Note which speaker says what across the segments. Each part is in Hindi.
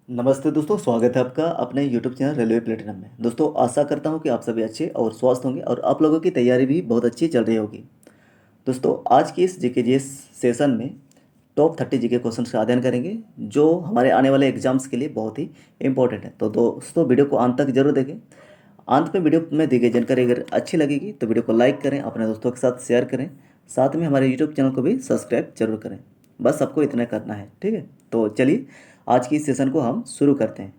Speaker 1: नमस्ते दोस्तों, स्वागत है आपका अपने यूट्यूब चैनल रेलवे प्लेटिनम में। दोस्तों, आशा करता हूं कि आप सभी अच्छे और स्वस्थ होंगे और आप लोगों की तैयारी भी बहुत अच्छी चल रही होगी। दोस्तों, आज की इस जीके सेशन में टॉप 30 जीके क्वेश्चन का अध्ययन करेंगे जो हमारे आने वाले एग्जाम्स के लिए बहुत ही इंपॉर्टेंट है। तो दोस्तों, वीडियो को अंत तक जरूर देखें। अंत में वीडियो में दी गई जानकारी अगर अच्छी लगेगी तो वीडियो को लाइक करें, अपने दोस्तों के साथ शेयर करें, साथ में हमारे यूट्यूब चैनल को भी सब्सक्राइब जरूर करें। बस आपको इतना करना है, ठीक है। तो चलिए आज की इस सेशन को हम शुरू करते हैं।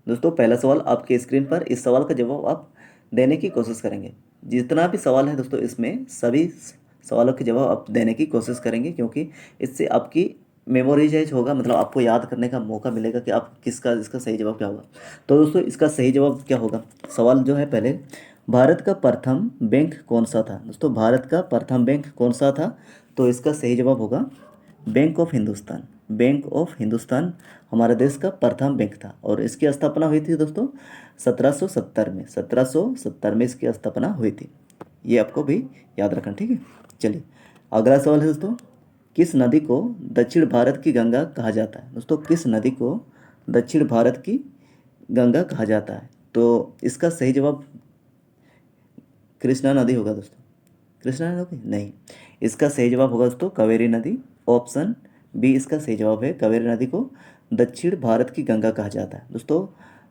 Speaker 1: दोस्तों, पहला सवाल आपके स्क्रीन पर, इस सवाल का जवाब आप देने की कोशिश करेंगे। जितना भी सवाल है दोस्तों, इसमें सभी सवालों के जवाब आप देने की कोशिश करेंगे, क्योंकि इससे आपकी मेमोराइज होगा, मतलब आपको याद करने का मौका मिलेगा कि आप किसका इसका सही जवाब क्या होगा। तो दोस्तों, इसका सही जवाब क्या होगा? सवाल जो है पहले, भारत का प्रथम बैंक कौन सा था? दोस्तों, भारत का प्रथम बैंक कौन सा था? तो इसका सही जवाब होगा bank of Hindustan. Bank of Hindustan हमारे देश का प्रथम बैंक था और इसकी स्थापना हुई थी दोस्तों 1770 में। 1770 में इसकी स्थापना हुई थी। ये आपको भी याद रखना, ठीक है। चलिए, अगला सवाल है दोस्तों, किस नदी को दक्षिण भारत की गंगा कहा जाता है? दोस्तों, किस नदी को दक्षिण भारत की गंगा कहा जाता है? तो इसका सही जवाब कृष्णा नदी होगा दोस्तों। कृष्णा नदी होगी? नहीं, इसका सही जवाब होगा दोस्तों कावेरी नदी। ऑप्शन बी इसका सही जवाब है। कावेरी नदी को दक्षिण भारत की गंगा कहा जाता है दोस्तों।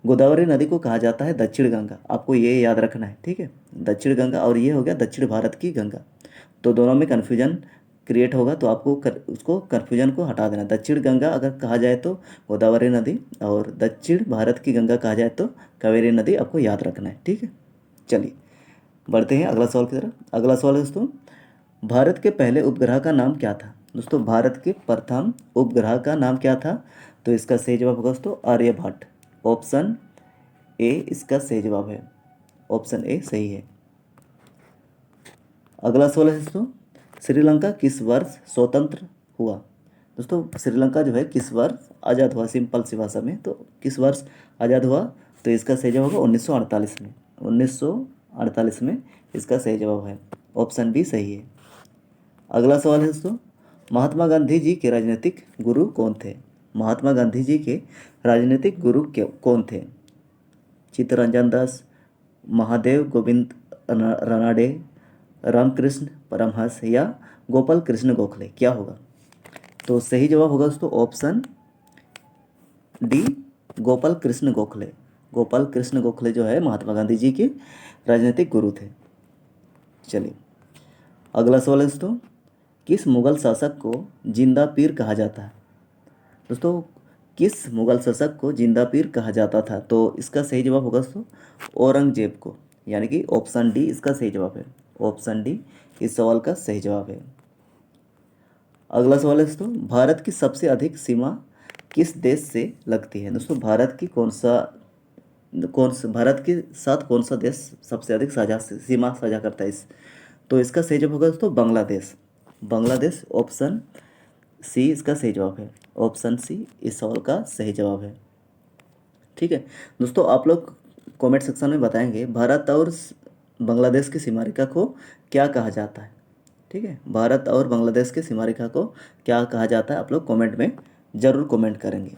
Speaker 1: गोदावरी नदी को कहा जाता है दक्षिण गंगा, आपको ये याद रखना है, ठीक है। दक्षिण गंगा और ये हो गया दक्षिण भारत की गंगा, तो दोनों में कन्फ्यूजन क्रिएट होगा, तो आपको उसको कन्फ्यूजन को हटा देना। दक्षिण गंगा अगर कहा जाए तो गोदावरी नदी, और दक्षिण भारत की गंगा कहा जाए तो कावेरी नदी, आपको याद रखना है, ठीक है। चलिए, बढ़ते हैं अगला सवाल की तरफ। अगला सवाल है दोस्तों, भारत के पहले उपग्रह का नाम क्या था? दोस्तों, भारत के प्रथम उपग्रह का नाम क्या था? तो इसका सही जवाब होगा दोस्तों आर्यभट्ट। ऑप्शन ए इसका सही जवाब है। ऑप्शन ए सही है। अगला सवाल है दोस्तों, श्रीलंका किस वर्ष स्वतंत्र हुआ? दोस्तों, श्रीलंका जो है किस वर्ष आज़ाद हुआ? सिंपल सी भाषा में, तो किस वर्ष आज़ाद हुआ? तो इसका सही जवाब होगा 1948 में। 1948 में इसका सही जवाब है। ऑप्शन बी सही है। अगला सवाल है दोस्तों, महात्मा गांधी जी के राजनीतिक गुरु कौन थे? महात्मा गांधी जी के राजनीतिक गुरु कौन थे? चित्तरंजन दास, महादेव गोविंद रानडे, रामकृष्ण परमहंस या गोपाल कृष्ण गोखले, क्या होगा? तो सही जवाब होगा दोस्तों ऑप्शन डी, गोपाल कृष्ण गोखले। गोपाल कृष्ण गोखले जो है महात्मा गांधी जी के राजनीतिक गुरु थे। चलिए, अगला सवाल है दोस्तों, किस मुगल शासक को जिंदा पीर कहा जाता है? दोस्तों, किस मुगल शासक को जिंदा पीर कहा जाता था? तो इसका सही जवाब होगा दोस्तों औरंगजेब को, यानी कि ऑप्शन डी इसका सही जवाब है। ऑप्शन डी इस सवाल का सही जवाब है। अगला सवाल है दोस्तों, भारत की सबसे अधिक सीमा किस देश से लगती है? दोस्तों, भारत के साथ कौन सा देश सबसे अधिक सीमा साझा करता है तो इसका सही जवाब होगा दोस्तों बांग्लादेश। बांग्लादेश, ऑप्शन सी इसका सही जवाब है। ऑप्शन सी इस सवाल का सही जवाब है, ठीक है। दोस्तों, आप लोग कमेंट सेक्शन में बताएंगे भारत और बांग्लादेश की सीमा रेखा को क्या कहा जाता है, ठीक है। भारत और बांग्लादेश की सीमा रेखा को क्या कहा जाता है, आप लोग कमेंट में ज़रूर कमेंट करेंगे।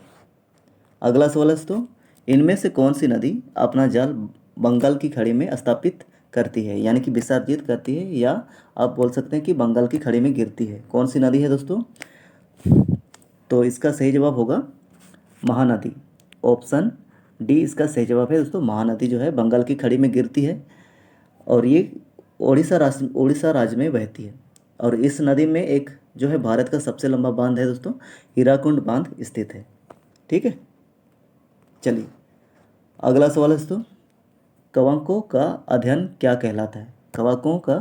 Speaker 1: अगला सवाल है दोस्तों, इनमें से कौन सी नदी अपना जल बंगाल की खाड़ी में स्थापित करती है, यानी कि विसर्जित करती है, या आप बोल सकते हैं कि बंगाल की खाड़ी में गिरती है? कौन सी नदी है दोस्तों? तो इसका सही जवाब होगा महानदी। ऑप्शन डी इसका सही जवाब है दोस्तों। महानदी जो है बंगाल की खाड़ी में गिरती है और ये उड़ीसा राज्य में बहती है। और इस नदी में एक जो है भारत का सबसे लंबा बांध है दोस्तों, हीराकुंड बांध स्थित है, ठीक है। चलिए, अगला सवाल है दोस्तों, कवकों का अध्ययन क्या कहलाता है? कवकों का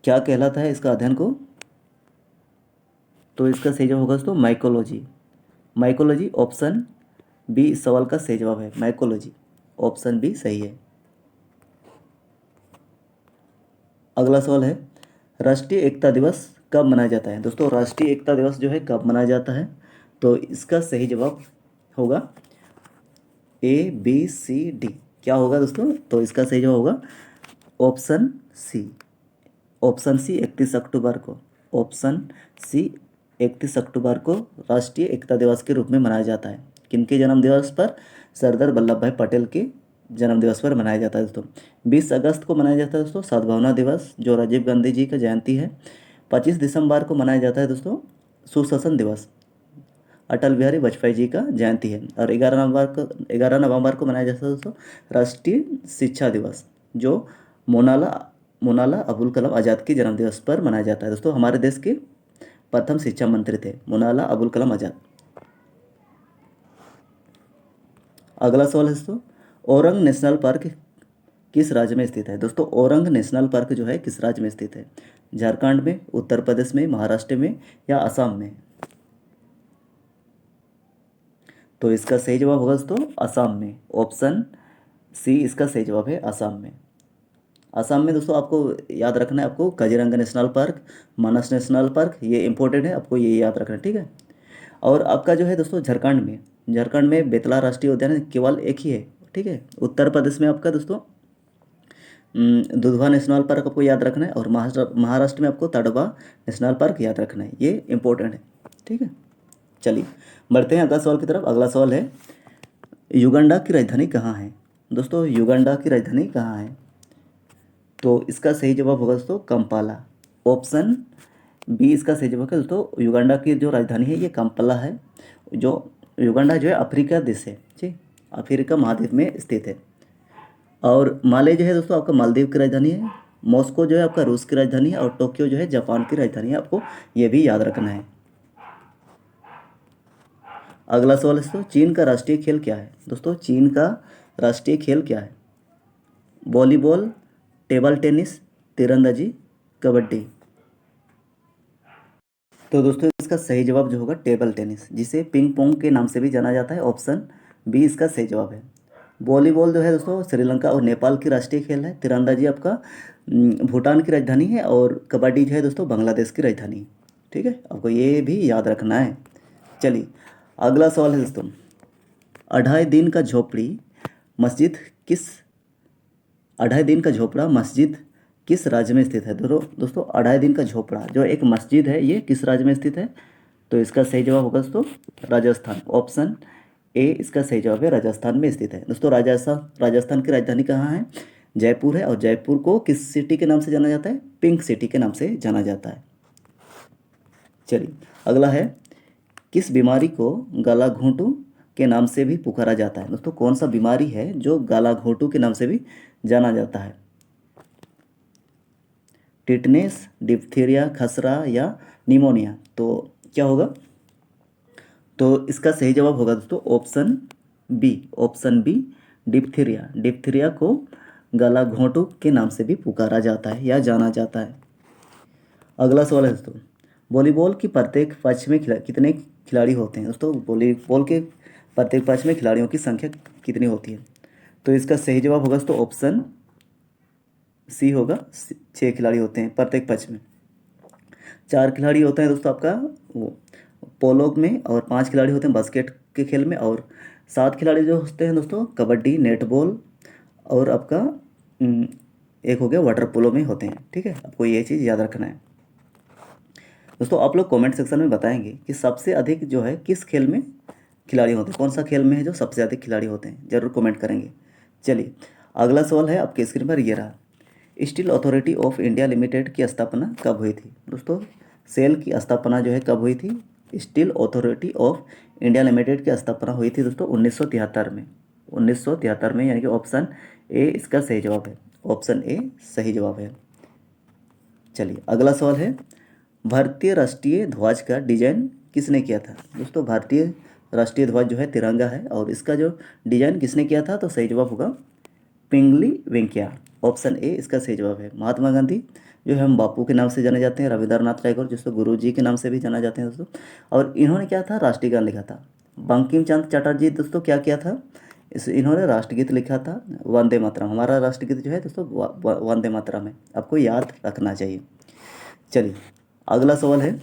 Speaker 1: क्या कहलाता है इसका अध्ययन को? तो इसका सही जवाब होगा दोस्तों माइकोलॉजी। माइकोलॉजी, ऑप्शन बी इस सवाल का सही जवाब है। माइकोलॉजी, ऑप्शन बी सही है। अगला सवाल है, राष्ट्रीय एकता दिवस कब मनाया जाता है? दोस्तों, राष्ट्रीय एकता दिवस जो है कब मनाया जाता है? तो इसका सही जवाब होगा ए बी सी डी। क्या होगा दोस्तों? तो इसका सही जवाब होगा ऑप्शन सी। ऑप्शन सी 31 अक्टूबर को। ऑप्शन सी 31 अक्टूबर को राष्ट्रीय एकता दिवस के रूप में मनाया जाता है। किनके जन्म दिवस पर? सरदार वल्लभ भाई पटेल के जन्म दिवस पर मनाया जाता है दोस्तों। 20 अगस्त को मनाया जाता है दोस्तों सद्भावना दिवस, जो राजीव गांधी जी का जयंती है। 25 दिसंबर को मनाया जाता है दोस्तों सुशासन दिवस, अटल बिहारी वाजपेयी जी का जयंती है। और 11 नवंबर को मनाया जाता है दोस्तों राष्ट्रीय शिक्षा दिवस, जो मोनाला मोनाला अबुल कलाम आज़ाद के जन्म दिवस पर मनाया जाता है दोस्तों। हमारे देश के प्रथम शिक्षा मंत्री थे मोनाला अबुल कलाम आज़ाद। अगला सवाल है दोस्तों, औरंग नेशनल पार्क किस राज्य में स्थित है? दोस्तों औरंग नेशनल पार्क जो है किस राज्य में स्थित है? झारखंड में, उत्तर प्रदेश में, महाराष्ट्र में या असम में? तो इसका सही जवाब होगा दोस्तों असम में। ऑप्शन सी इसका सही जवाब है, असम में। असम में दोस्तों आपको याद रखना है, आपको काजीरंगा नेशनल पार्क, मानस नेशनल पार्क, ये इंपॉर्टेंट है, आपको ये याद रखना है, ठीक है। और आपका जो है दोस्तों झारखंड में बेतला राष्ट्रीय उद्यान केवल एक ही है, ठीक है। उत्तर प्रदेश में आपका दोस्तों दुधवा नेशनल पार्क आपको याद रखना है, और महाराष्ट्र में आपको तड़वा नेशनल पार्क याद रखना है, ये इंपॉर्टेंट है, ठीक है। चलिए बढ़ते हैं अगला सवाल की तरफ। अगला सवाल है, युगांडा की राजधानी कहाँ है? दोस्तों युगांडा की राजधानी कहाँ है? तो इसका सही जवाब होगा दोस्तों कंपाला। ऑप्शन बी इसका सही जवाब है दोस्तों। युगांडा की जो राजधानी है ये कंपाला है। जो युगांडा जो है अफ्रीका देश है, ठीक, अफ्रीका महाद्वीप में स्थित है। और माले जो है दोस्तों आपका मालदीव की राजधानी है। मॉस्को जो है आपका रूस की राजधानी है, और टोक्यो जो है जापान की राजधानी है, आपको ये भी याद रखना है। अगला सवाल है दोस्तों, चीन का राष्ट्रीय खेल क्या है? दोस्तों चीन का राष्ट्रीय खेल क्या है? वॉलीबॉल, टेबल टेनिस, तीरंदाजी, कबड्डी। तो दोस्तों इसका सही जवाब जो होगा टेबल टेनिस, जिसे पिंग पोंग के नाम से भी जाना जाता है। ऑप्शन बी इसका सही जवाब है। वॉलीबॉल जो है दोस्तों श्रीलंका और नेपाल की राष्ट्रीय खेल है। तीरंदाजी आपका भूटान की राजधानी है, और कबड्डी जो है दोस्तों बांग्लादेश की राजधानी है, ठीक है, आपको ये भी याद रखना है। चलिए अगला सवाल है दोस्तों, अढ़ाई दिन का झोपड़ी मस्जिद किस अढ़ाई दिन का झोपड़ा मस्जिद किस राज्य में स्थित है? दोस्तों अढ़ाई दिन का झोपड़ा जो एक मस्जिद है ये किस राज्य में स्थित है? तो इसका सही जवाब होगा दोस्तों राजस्थान। ऑप्शन ए इसका सही जवाब है, राजस्थान में स्थित है। दोस्तों राजस्थान की राजधानी कहाँ है? जयपुर है। और जयपुर को किस सिटी के नाम से जाना जाता है? पिंक सिटी के नाम से जाना जाता है। चलिए अगला है, किस बीमारी को गला घोंटू के नाम से भी पुकारा जाता है? दोस्तों कौन सा बीमारी है जो गला घोंटू के नाम से भी जाना जाता है? टिटनेस, डिप्थीरिया, खसरा या निमोनिया? तो क्या होगा? तो इसका सही जवाब होगा दोस्तों ऑप्शन बी डिप्थीरिया को गला घोंटू के नाम से भी पुकारा जाता है या जाना जाता है। अगला सवाल है दोस्तों, वॉलीबॉल की प्रत्येक पक्ष में कितने खिलाड़ी होते हैं? दोस्तों वॉलीबॉल के प्रत्येक पक्ष में खिलाड़ियों की संख्या कितनी होती है? तो इसका सही जवाब होगा दोस्तों ऑप्शन सी होगा, 6 खिलाड़ी होते हैं प्रत्येक पक्ष में। 4 खिलाड़ी होते हैं दोस्तों आपका वो पोलो में, और 5 खिलाड़ी होते हैं बास्केट के खेल में, और 7 खिलाड़ी जो होते हैं दोस्तों कबड्डी, नेटबॉल, और आपका एक हो गया वाटर पोलो में होते हैं, ठीक है, आपको ये चीज़ याद रखना है। दोस्तों आप लोग कमेंट सेक्शन में बताएंगे कि सबसे अधिक जो है किस खेल में खिलाड़ी होते हैं, कौन सा खेल में है जो सबसे अधिक खिलाड़ी होते हैं, जरूर कमेंट करेंगे। चलिए अगला सवाल है आपके स्क्रीन पर ये रहा, steel authority of India limited की स्थापना कब हुई थी? दोस्तों सेल की स्थापना जो है कब हुई थी? Steel authority of India limited की स्थापना हुई थी दोस्तों 1973 में। 1973 में, यानी कि ऑप्शन ए इसका सही जवाब है। ऑप्शन ए सही जवाब है। चलिए अगला सवाल है, भारतीय राष्ट्रीय ध्वज का डिजाइन किसने किया था? दोस्तों भारतीय राष्ट्रीय ध्वज जो है तिरंगा है, और इसका जो डिजाइन किसने किया था? तो सही जवाब होगा पिंगली वेंकैया। ऑप्शन ए इसका सही जवाब है। महात्मा गांधी जो है हम बापू के नाम से जाने जाते हैं, रविंद्रनाथ टैगोर जिसको गुरु जी के नाम से भी जाना जाते हैं दोस्तों, और इन्होंने क्या था? राष्ट्रीय गान लिखा था। बंकिम चंद्र चटर्जी दोस्तों क्या किया था? इन्होंने राष्ट्रगीत लिखा था, वंदे मातरम। हमारा राष्ट्रगीत जो है दोस्तों वंदे मातरम है, आपको याद रखना चाहिए। चलिए अगला सवाल है,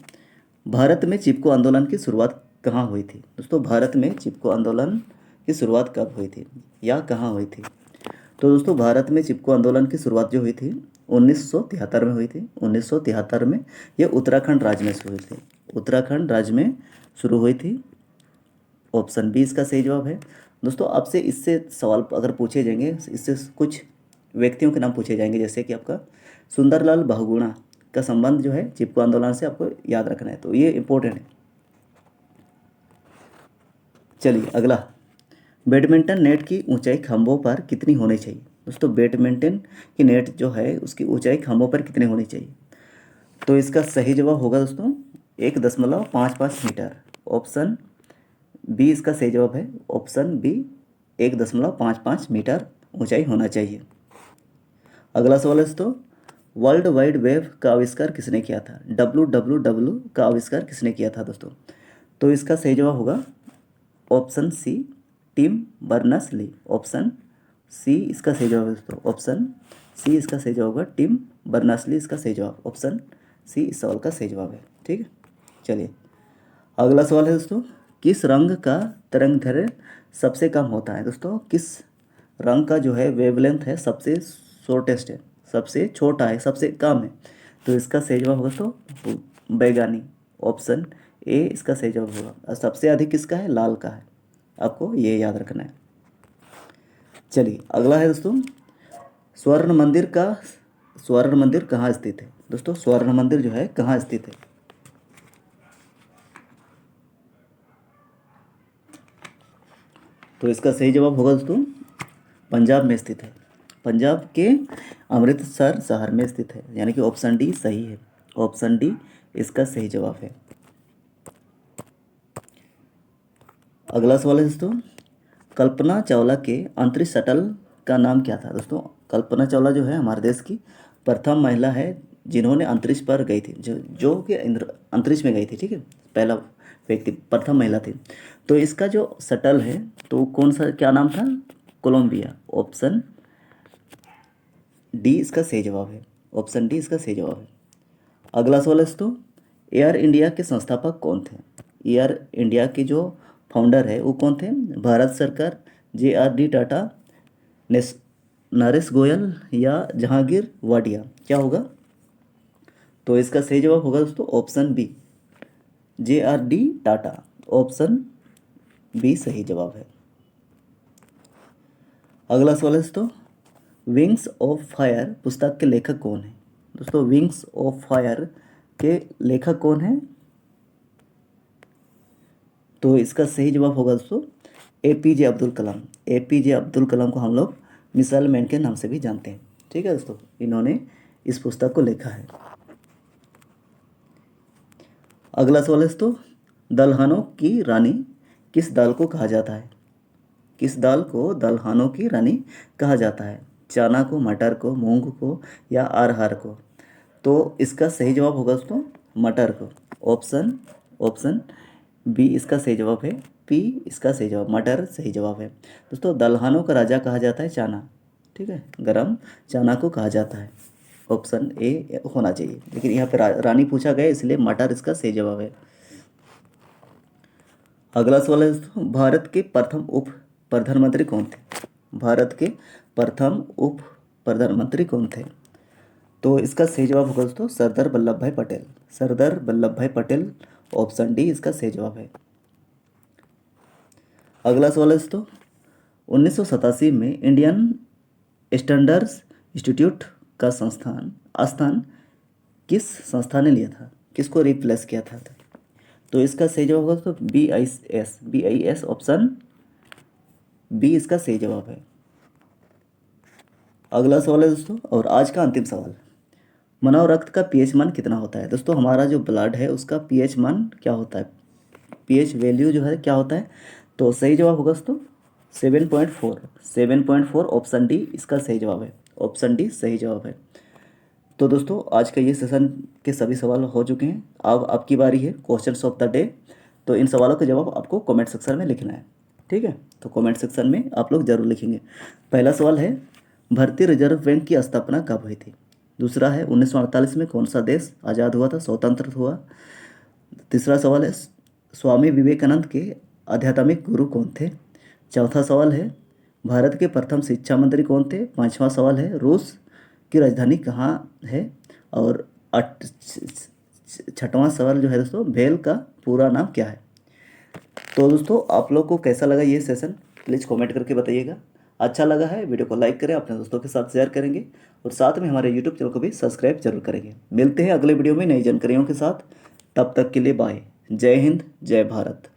Speaker 1: भारत में चिपको आंदोलन की शुरुआत कहाँ हुई थी? दोस्तों भारत में चिपको आंदोलन की शुरुआत कब हुई थी या कहाँ हुई थी? तो दोस्तों भारत में चिपको आंदोलन की शुरुआत जो हुई थी 1973 में हुई थी। 1973 में ये उत्तराखंड राज्य में शुरू हुई थी। उत्तराखंड राज्य में शुरू हुई थी। ऑप्शन बी इसका सही जवाब है। दोस्तों आपसे इससे सवाल अगर पूछे जाएंगे, इससे कुछ व्यक्तियों के नाम पूछे जाएंगे, जैसे कि आपका सुंदरलाल बहुगुणा का संबंध जो है चिपको आंदोलन से, आपको याद रखना है, तो ये इंपॉर्टेंट है। चलिए अगला, बैडमिंटन नेट की ऊंचाई खंभों पर कितनी होनी चाहिए। दोस्तों बैडमिंटन की नेट जो है उसकी ऊंचाई खंभों पर कितनी होनी चाहिए, तो इसका सही जवाब होगा दोस्तों 1.55 मीटर। ऑप्शन बी इसका सही जवाब है। ऑप्शन बी 1.55 मीटर ऊंचाई होना चाहिए। अगला सवाल है दोस्तों, वर्ल्ड वाइड वेब का आविष्कार किसने किया था। WWW का आविष्कार किसने किया था दोस्तों, तो इसका सही जवाब होगा option C Tim Berners Lee. Option C इसका सही जवाब है दोस्तों। ऑप्शन सी इसका सही जवाब होगा टिम बर्नर्स ली, इसका सही जवाब ऑप्शन सी इस सवाल का सही जवाब है। ठीक है, चलिए अगला सवाल है दोस्तों, किस रंग का तरंगदैर्घ्य सबसे कम होता है। दोस्तों किस रंग का जो है वेवलेंथ है सबसे शॉर्टेस्ट है, सबसे छोटा है, सबसे कम है, तो इसका सही जवाब होगा तो बैगनी। ऑप्शन ए इसका सही जवाब होगा। और सबसे अधिक किसका है, लाल का है, आपको ये याद रखना है। चलिए अगला है दोस्तों, स्वर्ण मंदिर कहाँ स्थित है। दोस्तों स्वर्ण मंदिर जो है कहाँ स्थित है, तो इसका सही जवाब होगा दोस्तों पंजाब में स्थित है। पंजाब के अमृतसर शहर में स्थित है, यानी कि ऑप्शन डी सही है। ऑप्शन डी इसका सही जवाब है। अगला सवाल है दोस्तों, कल्पना चावला के अंतरिक्ष शटल का नाम क्या था। दोस्तों कल्पना चावला जो है हमारे देश की प्रथम महिला है जिन्होंने अंतरिक्ष पर गई थी, जो कि अंतरिक्ष में गई थी। ठीक है, पहला व्यक्ति, प्रथम महिला थी। तो इसका जो शटल है तो कौन सा, क्या नाम था, कोलंबिया। ऑप्शन डी इसका सही जवाब है। ऑप्शन डी इसका सही जवाब है। अगला सवाल है दोस्तों, एयर इंडिया के संस्थापक कौन थे। एयर इंडिया के जो फाउंडर है वो कौन थे, भारत सरकार, JRD टाटा, नरेश गोयल या जहांगीर वाडिया, क्या होगा, तो इसका सही जवाब होगा दोस्तों option B JRD Tata. Option B सही जवाब है। अगला सवाल है दोस्तों, विंग्स ऑफ फायर पुस्तक के लेखक कौन है। दोस्तों विंग्स ऑफ फायर के लेखक कौन है, तो इसका सही जवाब होगा दोस्तों APJ अब्दुल कलाम। APJ अब्दुल कलाम को हम लोग मिसाइल मैन के नाम से भी जानते हैं। ठीक है दोस्तों, इन्होंने इस पुस्तक को लिखा है। अगला सवाल है दोस्तों, दलहनों की रानी किस दाल को कहा जाता है। किस दाल को दलहनों की रानी कहा जाता है, चना को, मटर को, मूंग को या अरहर को, तो इसका सही जवाब होगा दोस्तों मटर को। ऑप्शन बी इसका सही जवाब है। पी इसका सही जवाब, मटर सही जवाब है। दोस्तों दलहनों का राजा कहा जाता है चना। ठीक है, गरम चना को कहा जाता है। ऑप्शन ए होना चाहिए, लेकिन यहाँ पे रानी पूछा गया इसलिए मटर इसका सही जवाब है। अगला सवाल है दोस्तों, भारत के प्रथम उप प्रधानमंत्री कौन थे। भारत के प्रथम उप प्रधानमंत्री कौन थे, तो इसका सही जवाब होगा दोस्तों सरदार वल्लभ भाई पटेल। सरदार वल्लभ भाई पटेल, ऑप्शन डी इसका सही जवाब है। अगला सवाल है दोस्तों, 1987 में इंडियन स्टैंडर्ड्स इंस्टीट्यूट का स्थान किस संस्था ने लिया था, किसको रिप्लेस किया था, तो इसका सही जवाब होगा दोस्तों BIS। ऑप्शन बी इसका सही जवाब है। अगला सवाल है दोस्तों, और आज का अंतिम सवाल, मानव रक्त का pH मान कितना होता है। दोस्तों हमारा जो ब्लड है उसका pH मान क्या होता है, pH वैल्यू जो है क्या होता है, तो सही जवाब होगा दोस्तों 7.4। ऑप्शन डी इसका सही जवाब है। ऑप्शन डी सही जवाब है। तो दोस्तों आज का ये सेशन के सभी सवाल हो चुके हैं। अब आपकी बारी है क्वेश्चंस ऑफ द डे। तो इन सवालों का जवाब आपको कमेंट सेक्शन में लिखना है। ठीक है, तो कमेंट सेक्शन में आप लोग जरूर लिखेंगे। पहला सवाल है, भारतीय रिजर्व बैंक की स्थापना कब हुई थी। दूसरा है 1948 में कौन सा देश आज़ाद हुआ था, स्वतंत्र हुआ। तीसरा सवाल है, स्वामी विवेकानंद के आध्यात्मिक गुरु कौन थे। चौथा सवाल है, भारत के प्रथम शिक्षा मंत्री कौन थे। पांचवा सवाल है, रूस की राजधानी कहाँ है? और 6वां सवाल जो है दोस्तों, भेल का पूरा नाम क्या है? तो दोस्तों आप लोग को कैसा लगा ये सेशन, प्लीज़ कमेंट करके बताइएगा। अच्छा लगा है वीडियो को लाइक करें, अपने दोस्तों के साथ शेयर करेंगे और साथ में हमारे यूट्यूब चैनल को भी सब्सक्राइब जरूर करेंगे। मिलते हैं अगले वीडियो में नई जानकारियों के साथ, तब तक के लिए बाय। जय हिंद, जय भारत।